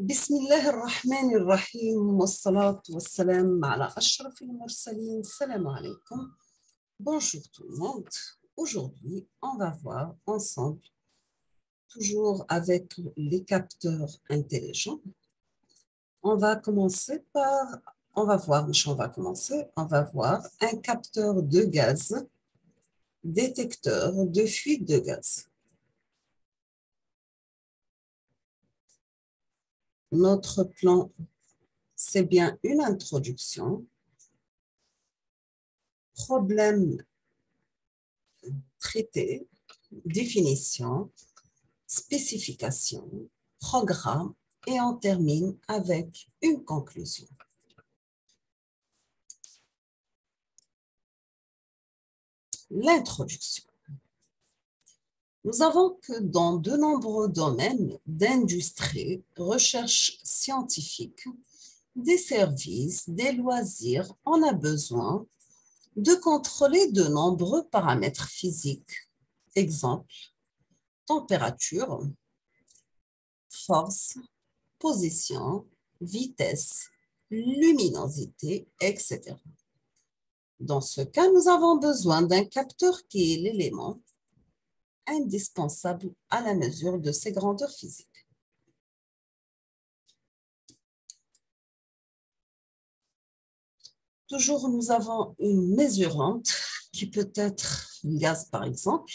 بسم الله الرحمن الرحيم والصلاة والسلام على أشرف المرسلين. Salam alaikum. Bonjour tout le monde. Aujourd'hui, on va voir ensemble, toujours avec les capteurs intelligents. On va voir un capteur de gaz, détecteur de fuite de gaz. Notre plan, c'est bien une introduction, problème traité, définition, spécification, programme, et on termine avec une conclusion. L'introduction. Nous avons que dans de nombreux domaines d'industrie, recherche scientifique, des services, des loisirs, on a besoin de contrôler de nombreux paramètres physiques. Exemple, température, force, position, vitesse, luminosité, etc. Dans ce cas, nous avons besoin d'un capteur qui est l'élément indispensable à la mesure de ces grandeurs physiques. Toujours, nous avons une mesurante qui peut être le gaz, par exemple.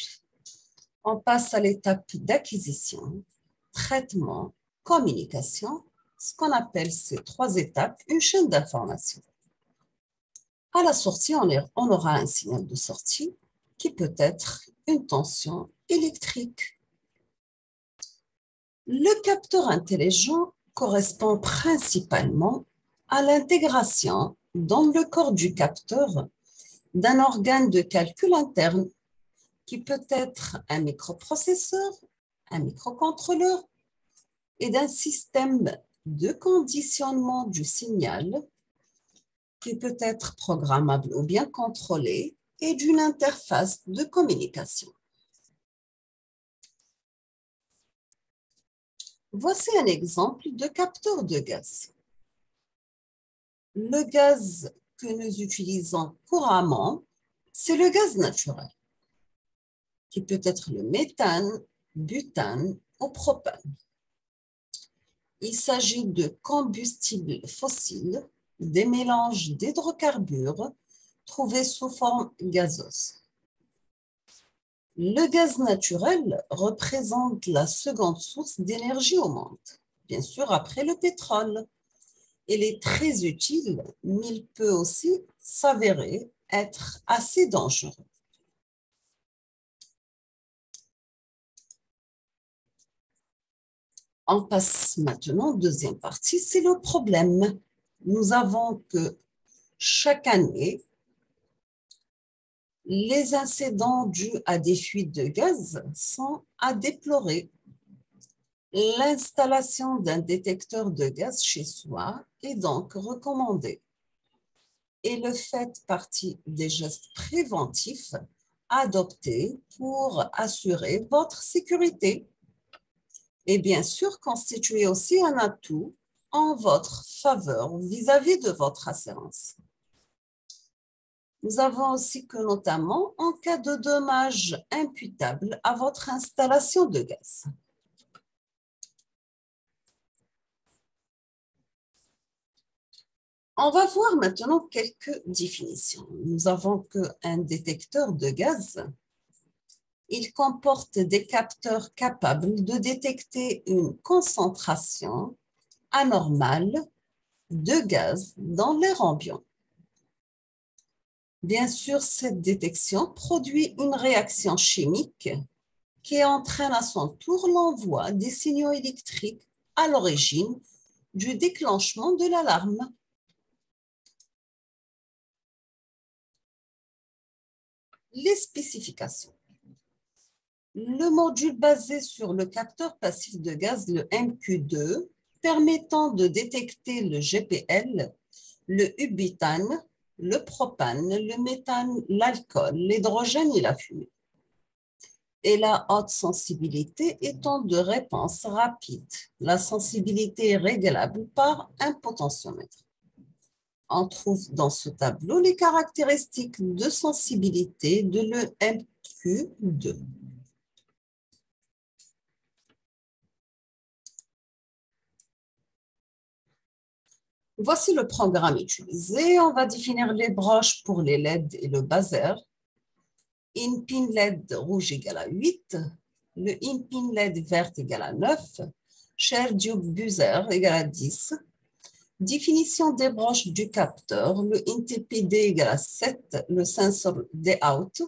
On passe à l'étape d'acquisition, traitement, communication, ce qu'on appelle ces trois étapes, une chaîne d'information. À la sortie, on aura un signal de sortie qui peut être une tension électrique. Le capteur intelligent correspond principalement à l'intégration dans le corps du capteur d'un organe de calcul interne qui peut être un microprocesseur, un microcontrôleur et d'un système de conditionnement du signal qui peut être programmable ou bien contrôlé et d'une interface de communication. Voici un exemple de capteur de gaz. Le gaz que nous utilisons couramment, c'est le gaz naturel, qui peut être le méthane, butane ou propane. Il s'agit de combustibles fossiles, des mélanges d'hydrocarbures trouvés sous forme gazeuse. Le gaz naturel représente la seconde source d'énergie au monde, bien sûr après le pétrole. Il est très utile, mais il peut aussi s'avérer être assez dangereux. On passe maintenant, deuxième partie, c'est le problème. Nous avons que chaque année, les incidents dus à des fuites de gaz sont à déplorer. L'installation d'un détecteur de gaz chez soi est donc recommandée et le fait partie des gestes préventifs adoptés pour assurer votre sécurité et bien sûr constituer aussi un atout en votre faveur vis-à-vis de votre assurance. Nous avons aussi que notamment en cas de dommage imputable à votre installation de gaz. On va voir maintenant quelques définitions. Nous avons qu'un détecteur de gaz, il comporte des capteurs capables de détecter une concentration anormale de gaz dans l'air ambiant. Bien sûr, cette détection produit une réaction chimique qui entraîne à son tour l'envoi des signaux électriques à l'origine du déclenchement de l'alarme. Les spécifications. Le module basé sur le capteur passif de gaz, le MQ2, permettant de détecter le GPL, le U-butane, le propane, le méthane, l'alcool, l'hydrogène et la fumée. et la haute sensibilité étant de réponse rapide. La sensibilité est réglable par un potentiomètre. On trouve dans ce tableau les caractéristiques de sensibilité de l'EMQ2. Voici le programme utilisé. On va définir les broches pour les LED et le buzzer. In pin LED rouge égale à 8, le in pin LED vert égale à 9, share tube buzzer égale à 10. Définition des broches du capteur, le INTPD égale à 7, le sensor D-out,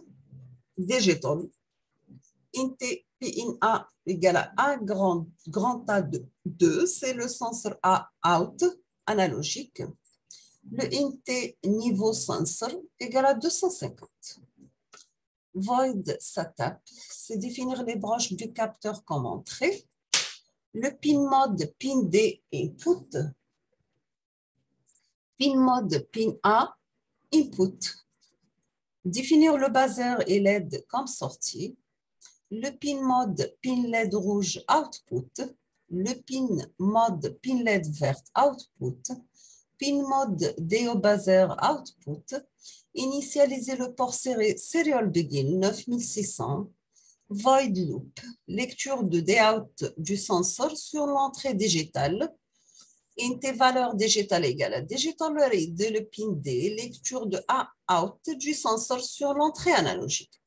digital, INT-PIN-A égale à A grand A de 2, c'est le sensor A-out analogique. Le INT niveau sensor égale à 250. Void setup, c'est définir les broches du capteur comme entrée. Le pin mode pin D input. Pin mode pin A input. Définir le buzzer et LED comme sortie. Le pin mode pin LED rouge output. Le pin mode pin LED vert output. Pin mode DO buzzer output. Initialiser le port serial begin 9600. Void loop. Lecture de D-out du sensor sur l'entrée digitale. INT valeur digitale égale à digital read de le pin D. Lecture de A-out du sensor sur l'entrée analogique.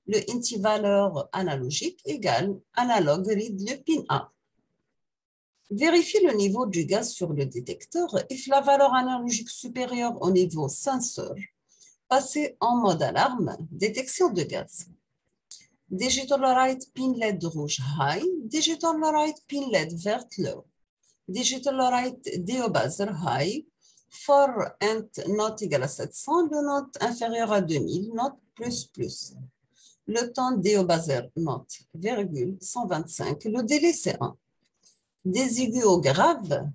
Le INT valeur analogique égale analog read le pin A. Vérifiez le niveau du gaz sur le détecteur. If la valeur analogique supérieure au niveau sensor, passez en mode alarme, détection de gaz. Digital write pin LED rouge high, digital write pin LED vert low. Digital write DO buzzer high, for int not égale à 700, le note inférieur à 2000, note plus. Le temps DO buzzer note, virgule, 125, le délai c'est 1. Des aigus au grave,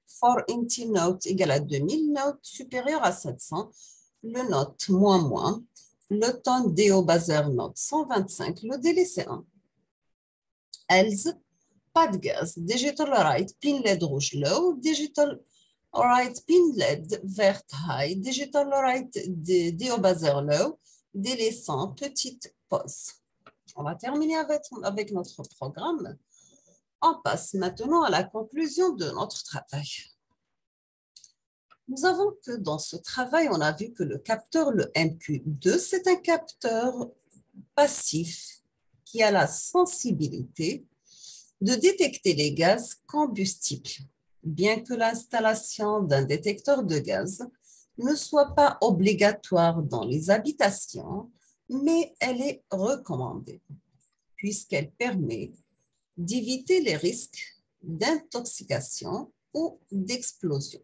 for int note égale à 2000, note supérieur à 700, le note moins. Le temps DO buzzer note 125, le délai c'est 1. Else, pas de gaz. Digital write pin LED rouge low, digital write pin LED vert high, digital write DO buzzer low, délai 100, petite pause. On va terminer avec notre programme. On passe maintenant à la conclusion de notre travail. Nous avons que dans ce travail, on a vu que le capteur, le MQ2, c'est un capteur passif qui a la sensibilité de détecter les gaz combustibles, bien que l'installation d'un détecteur de gaz ne soit pas obligatoire dans les habitations, mais elle est recommandée, puisqu'elle permet d'éviter les risques d'intoxication ou d'explosion.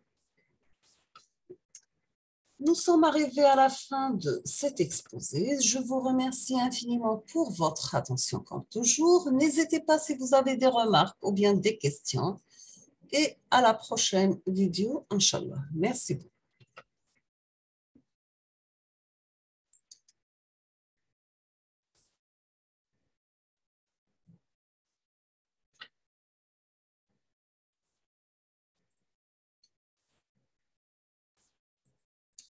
Nous sommes arrivés à la fin de cet exposé. Je vous remercie infiniment pour votre attention comme toujours. N'hésitez pas si vous avez des remarques ou bien des questions. Et à la prochaine vidéo, Inch'Allah. Merci beaucoup.